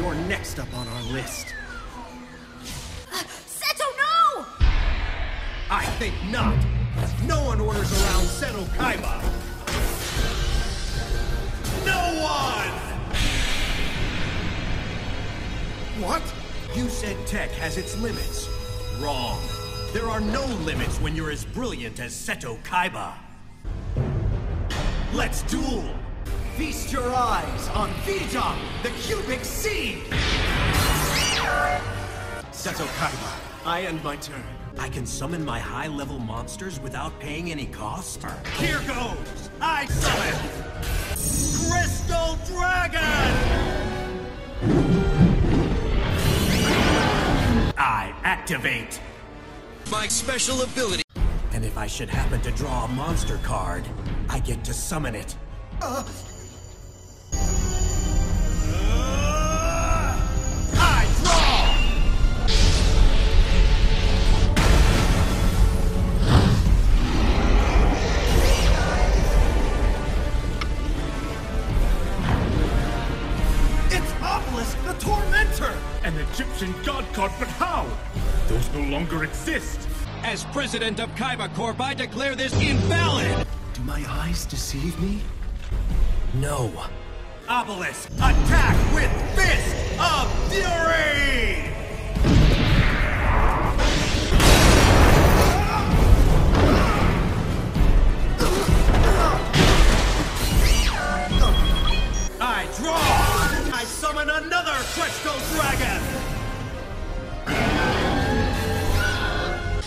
You're next up on our list. Seto, no! I think not. No one orders around Seto Kaiba. No one! What? You said tech has its limits. Wrong. There are no limits when you're as brilliant as Seto Kaiba. Let's duel! Feast your eyes on Vita, the cubic seed! Seto Kaiba, I end my turn. I can summon my high-level monsters without paying any cost? Here goes! I summon Crystal Dragon! I activate my special ability. And if I should happen to draw a monster card, I get to summon it. I draw! It's Obelisk, the Tormentor! An Egyptian god card, but how? Those no longer exist. As president of Kaiba Corp, I declare this invalid! Do my eyes deceive me? No. Obelisk, attack with Fist of Fury! I draw! I summon another Crystal Dragon!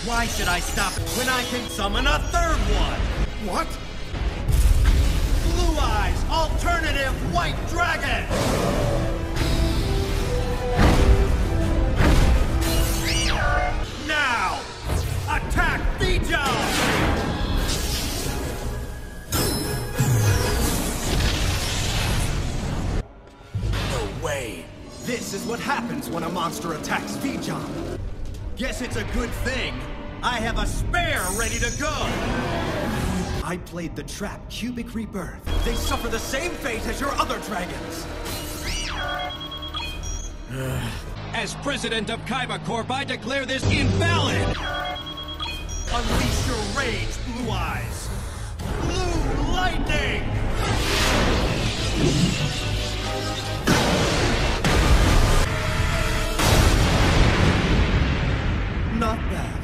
Why should I stop when I can summon a third one? What? Blue Eyes Alternative White Dragon! Now! Attack Vija! No way! This is what happens when a monster attacks Vija. Guess it's a good thing. I have a spare ready to go! I played the trap Cubic Rebirth. They suffer the same fate as your other dragons! As president of Kaiba Corp, I declare this invalid! Unleash your rage, Blue Eyes! Blue Lightning! Not bad.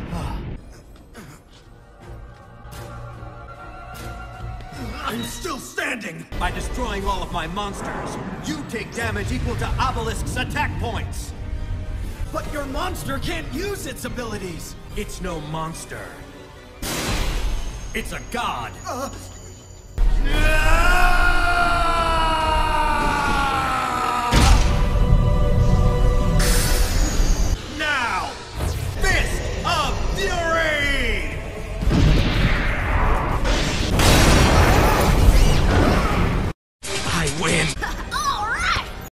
I'm still standing! By destroying all of my monsters, you take damage equal to Obelisk's attack points! But your monster can't use its abilities! It's no monster. It's a god!